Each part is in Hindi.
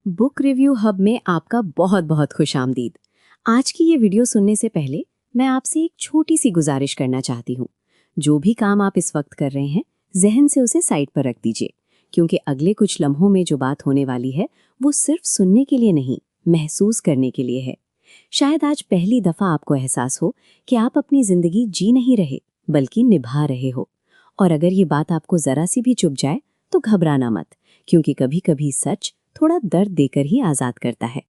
बुक रिव्यू हब में आपका बहुत बहुत खुशामदीद। आज की ये वीडियो सुनने से पहले मैं आपसे एक छोटी सी गुजारिश करना चाहती हूँ। जो भी काम आप इस वक्त कर रहे हैं, जहन से उसे साइड पर रख दीजिए, क्योंकि अगले कुछ लम्हों में जो बात होने वाली है वो सिर्फ सुनने के लिए नहीं, महसूस करने के लिए है। शायद आज पहली दफा आपको एहसास हो कि आप अपनी जिंदगी जी नहीं रहे बल्कि निभा रहे हो। और अगर ये बात आपको जरा सी भी चुभ जाए तो घबराना मत, क्योंकि कभी कभी सच थोड़ा दर्द देकर ही आजाद करता है।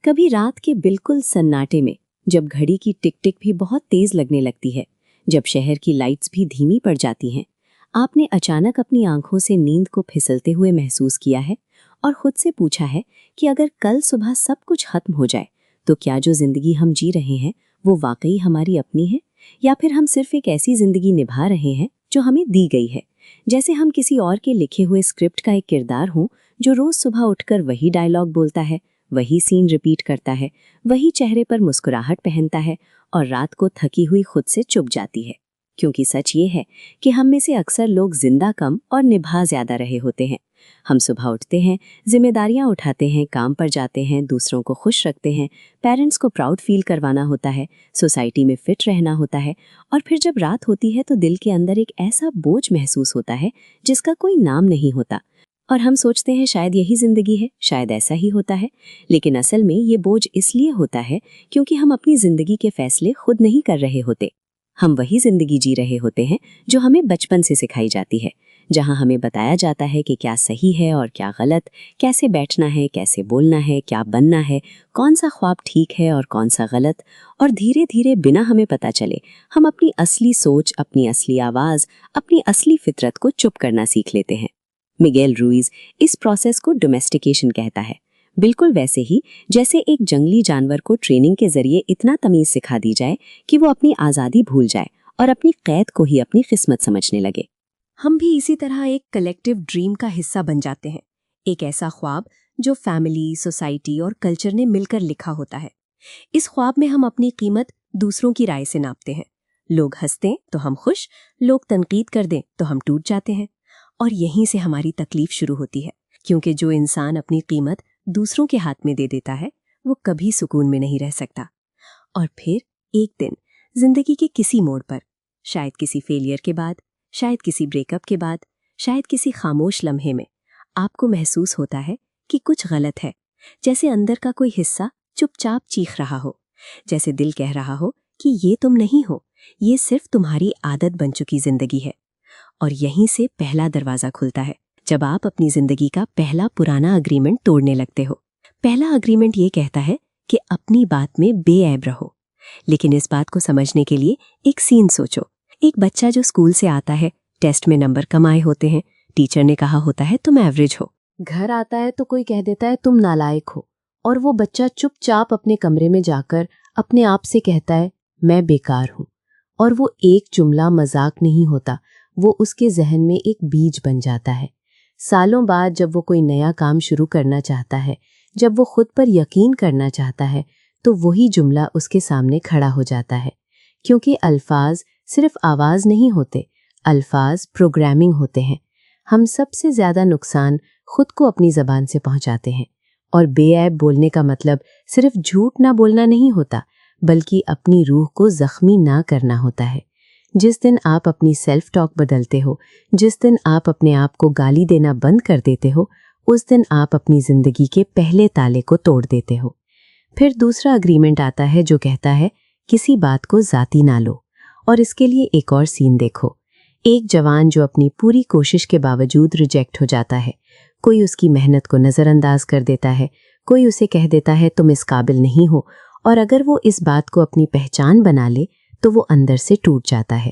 कभी रात के बिल्कुल सन्नाटे में, जब घड़ी की टिक टिक भी बहुत तेज लगने लगती है, जब शहर की लाइट्स भी धीमी पड़ जाती हैं, आपने अचानक अपनी आंखों से नींद को फिसलते हुए महसूस किया है और खुद से पूछा है कि अगर कल सुबह सब कुछ खत्म हो जाए तो क्या जो जिंदगी हम जी रहे हैं वो वाकई हमारी अपनी है, या फिर हम सिर्फ एक ऐसी जिंदगी निभा रहे हैं जो हमें दी गई है। जैसे हम किसी और के लिखे हुए स्क्रिप्ट का एक किरदार हों जो रोज सुबह उठकर वही डायलॉग बोलता है, वही सीन रिपीट करता है, वही चेहरे पर मुस्कुराहट पहनता है और रात को थकी हुई खुद से चुप जाती है। क्योंकि सच ये है कि हम में से अक्सर लोग जिंदा कम और निभा ज्यादा रहे होते हैं। हम सुबह उठते हैं, जिम्मेदारियां उठाते हैं, काम पर जाते हैं, दूसरों को खुश रखते हैं, पेरेंट्स को प्राउड फील करवाना होता है, सोसाइटी में फिट रहना होता है, और फिर जब रात होती है तो दिल के अंदर एक ऐसा बोझ महसूस होता है जिसका कोई नाम नहीं होता। और हम सोचते हैं शायद यही जिंदगी है, शायद ऐसा ही होता है। लेकिन असल में ये बोझ इसलिए होता है क्योंकि हम अपनी जिंदगी के फैसले खुद नहीं कर रहे होते। हम वही जिंदगी जी रहे होते हैं जो हमें बचपन से सिखाई जाती है, जहां हमें बताया जाता है कि क्या सही है और क्या गलत, कैसे बैठना है, कैसे बोलना है, क्या बनना है, कौन सा ख्वाब ठीक है और कौन सा गलत। और धीरे धीरे बिना हमें पता चले हम अपनी असली सोच, अपनी असली आवाज, अपनी असली फितरत को चुप करना सीख लेते हैं। मिगेल रुइज इस प्रोसेस को डोमेस्टिकेशन कहता है। बिल्कुल वैसे ही जैसे एक जंगली जानवर को ट्रेनिंग के जरिए इतना तमीज सिखा दी जाए कि वो अपनी आज़ादी भूल जाए और अपनी कैद को ही अपनी किस्मत समझने लगे। हम भी इसी तरह एक कलेक्टिव ड्रीम का हिस्सा बन जाते हैं, एक ऐसा ख्वाब जो फैमिली, सोसाइटी और कल्चर ने मिलकर लिखा होता है। इस ख्वाब में हम अपनी कीमत दूसरों की राय से नापते हैं। लोग हंसते तो हम खुश, लोग तनकीद कर दें तो हम टूट जाते हैं। और यहीं से हमारी तकलीफ शुरू होती है, क्योंकि जो इंसान अपनी कीमत दूसरों के हाथ में दे देता है वो कभी सुकून में नहीं रह सकता। और फिर एक दिन जिंदगी के किसी मोड़ पर, शायद किसी फेलियर के बाद, शायद किसी ब्रेकअप के बाद, शायद किसी खामोश लम्हे में आपको महसूस होता है कि कुछ गलत है। जैसे अंदर का कोई हिस्सा चुपचाप चीख रहा हो, जैसे दिल कह रहा हो कि ये तुम नहीं हो, ये सिर्फ तुम्हारी आदत बन चुकी जिंदगी है। और यहीं से पहला दरवाजा खुलता है, जब आप अपनी जिंदगी का पहला पुराना अग्रीमेंट तोड़ने लगते हो। पहला अग्रीमेंट ये कहता है कि अपनी बात में बेऐब रहो। लेकिन इस बात को समझने के लिए एक सीन सोचो। एक बच्चा जो स्कूल से आता है, टेस्ट में नंबर कम आए होते हैं, टीचर ने कहा होता है तुम एवरेज हो। घर आता है तो कोई कह देता है तुम नालायक हो, और वो बच्चा चुपचाप अपने कमरे में जाकर अपने आप से कहता है मैं बेकार हूँ। और वो एक जुमला मजाक नहीं होता, वो उसके जहन में एक बीज बन जाता है। सालों बाद जब वो कोई नया काम शुरू करना चाहता है, जब वो खुद पर यकीन करना चाहता है, तो वही जुमला उसके सामने खड़ा हो जाता है। क्योंकि अल्फाज सिर्फ आवाज नहीं होते, अल्फाज प्रोग्रामिंग होते हैं। हम सबसे ज्यादा नुकसान खुद को अपनी जबान से पहुंचाते हैं। और बेऐब बोलने का मतलब सिर्फ झूठ ना बोलना नहीं होता, बल्कि अपनी रूह को जख्मी ना करना होता है। जिस दिन आप अपनी सेल्फ टॉक बदलते हो, जिस दिन आप अपने आप को गाली देना बंद कर देते हो, उस दिन आप अपनी जिंदगी के पहले ताले को तोड़ देते हो। फिर दूसरा अग्रीमेंट आता है जो कहता है किसी बात को जाती ना लो। और इसके लिए एक और सीन देखो। एक जवान जो अपनी पूरी कोशिश के बावजूद रिजेक्ट हो जाता है। कोई उसकी मेहनत को नजरअंदाज कर देता है, कोई उसे कह देता है तुम इस काबिल नहीं हो। और अगर वो इस बात को अपनी पहचान बना ले तो वो अंदर से टूट जाता है।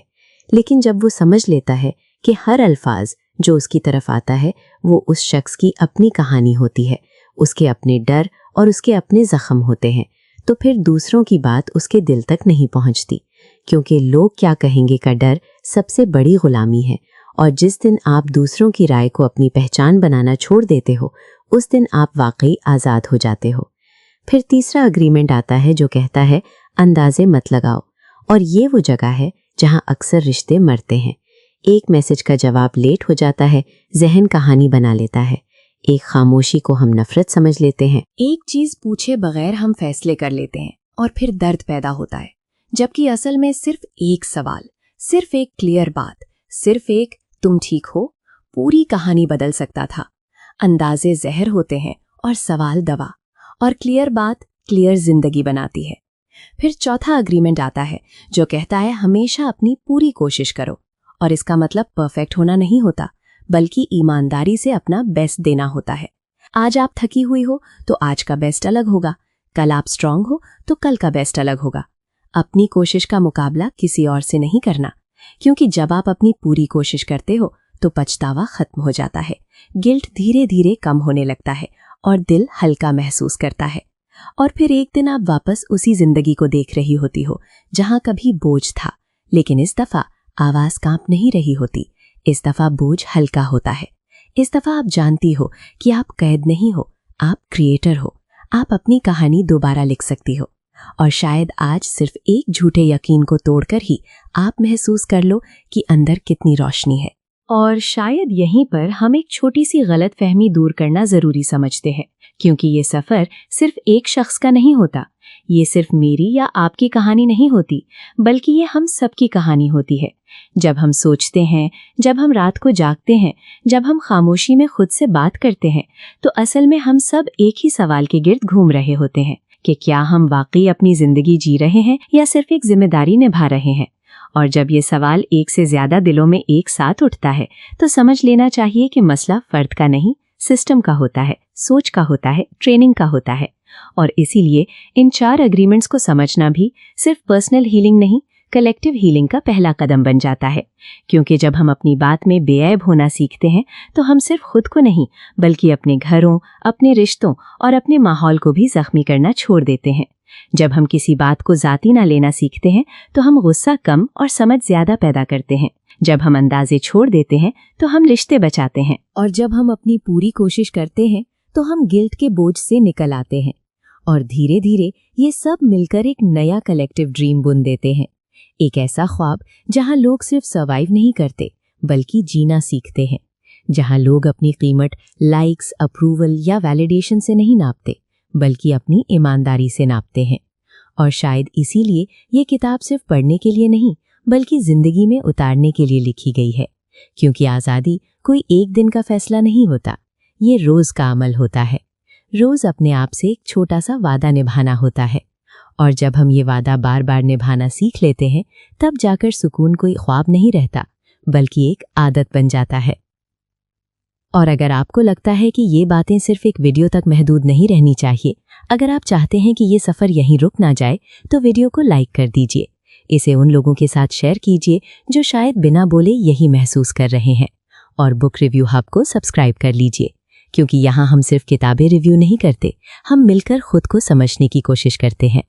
लेकिन जब वो समझ लेता है कि हर अल्फाज जो उसकी तरफ आता है वो उस शख्स की अपनी कहानी होती है, उसके अपने डर और उसके अपने जख्म होते हैं, तो फिर दूसरों की बात उसके दिल तक नहीं पहुंचती। क्योंकि लोग क्या कहेंगे का डर सबसे बड़ी गुलामी है। और जिस दिन आप दूसरों की राय को अपनी पहचान बनाना छोड़ देते हो, उस दिन आप वाकई आज़ाद हो जाते हो। फिर तीसरा अग्रीमेंट आता है जो कहता है अंदाजे मत लगाओ। और ये वो जगह है जहां अक्सर रिश्ते मरते हैं। एक मैसेज का जवाब लेट हो जाता है, जहन कहानी बना लेता है। एक खामोशी को हम नफरत समझ लेते हैं। एक चीज पूछे बगैर हम फैसले कर लेते हैं और फिर दर्द पैदा होता है, जबकि असल में सिर्फ एक सवाल, सिर्फ एक क्लियर बात, सिर्फ एक तुम ठीक हो, पूरी कहानी बदल सकता था। अंदाजे जहर होते हैं और सवाल दवा, और क्लियर बात क्लियर जिंदगी बनाती है। फिर चौथा अग्रीमेंट आता है जो कहता है हमेशा अपनी पूरी कोशिश करो, और इसका मतलब परफेक्ट होना नहीं होता, बल्कि ईमानदारी से अपना बेस्ट देना होता है। आज आप थकी हुई हो तो आज का बेस्ट अलग होगा, कल आप स्ट्रांग हो तो कल का बेस्ट अलग होगा। अपनी कोशिश का मुकाबला किसी और से नहीं करना, क्योंकि जब आप अपनी पूरी कोशिश करते हो तो पछतावा खत्म हो जाता है, गिल्ट धीरे धीरे कम होने लगता है और दिल हल्का महसूस करता है। और फिर एक दिन आप वापस उसी जिंदगी को देख रही होती हो जहां कभी बोझ था, लेकिन इस दफा आवाज कांप नहीं रही होती, इस दफा बोझ हल्का होता है। इस दफा आप जानती हो कि आप कैद नहीं हो, आप क्रिएटर हो, आप अपनी कहानी दोबारा लिख सकती हो। और शायद आज सिर्फ एक झूठे यकीन को तोड़कर ही आप महसूस कर लो कि अंदर कितनी रोशनी है। और शायद यहीं पर हम एक छोटी सी गलतफहमी दूर करना जरूरी समझते हैं, क्योंकि ये सफर सिर्फ एक शख्स का नहीं होता, ये सिर्फ मेरी या आपकी कहानी नहीं होती, बल्कि ये हम सबकी कहानी होती है। जब हम सोचते हैं, जब हम रात को जागते हैं, जब हम खामोशी में खुद से बात करते हैं, तो असल में हम सब एक ही सवाल के गिर्द घूम रहे होते हैं कि क्या हम वाकई अपनी जिंदगी जी रहे हैं या सिर्फ एक जिम्मेदारी निभा रहे हैं। और जब ये सवाल एक से ज्यादा दिलों में एक साथ उठता है तो समझ लेना चाहिए कि मसला फर्द का नहीं, सिस्टम का होता है, सोच का होता है, ट्रेनिंग का होता है। और इसीलिए इन 4 एग्रीमेंट्स को समझना भी सिर्फ पर्सनल हीलिंग नहीं, कलेक्टिव हीलिंग का पहला कदम बन जाता है। क्योंकि जब हम अपनी बात में बेऐब होना सीखते हैं तो हम सिर्फ खुद को नहीं, बल्कि अपने घरों, अपने रिश्तों और अपने माहौल को भी जख्मी करना छोड़ देते हैं। जब हम किसी बात को जाती ना लेना सीखते हैं तो हम गुस्सा कम और समझ ज्यादा पैदा करते हैं। जब हम अंदाजे छोड़ देते हैं तो हम रिश्ते बचाते हैं। और जब हम अपनी पूरी कोशिश करते हैं तो हम गिल्ट के बोझ से निकल आते हैं। और धीरे धीरे ये सब मिलकर एक नया कलेक्टिव ड्रीम बुन देते हैं, एक ऐसा ख्वाब जहां लोग सिर्फ सर्वाइव नहीं करते बल्कि जीना सीखते हैं, जहां लोग अपनी कीमत लाइक्स, अप्रूवल या वैलिडेशन से नहीं नापते बल्कि अपनी ईमानदारी से नापते हैं। और शायद इसीलिए ये किताब सिर्फ पढ़ने के लिए नहीं बल्कि जिंदगी में उतारने के लिए लिखी गई है, क्योंकि आज़ादी कोई एक दिन का फैसला नहीं होता, ये रोज का अमल होता है। रोज अपने आप से एक छोटा सा वादा निभाना होता है, और जब हम ये वादा बार बार निभाना सीख लेते हैं तब जाकर सुकून कोई ख्वाब नहीं रहता बल्कि एक आदत बन जाता है। और अगर आपको लगता है कि ये बातें सिर्फ एक वीडियो तक महदूद नहीं रहनी चाहिए, अगर आप चाहते हैं कि ये सफ़र यहीं रुक ना जाए, तो वीडियो को लाइक कर दीजिए, इसे उन लोगों के साथ शेयर कीजिए जो शायद बिना बोले यही महसूस कर रहे हैं। और बुक रिव्यू हब को सब्सक्राइब कर लीजिए, क्योंकि यहाँ हम सिर्फ किताबें रिव्यू नहीं करते, हम मिलकर खुद को समझने की कोशिश करते हैं।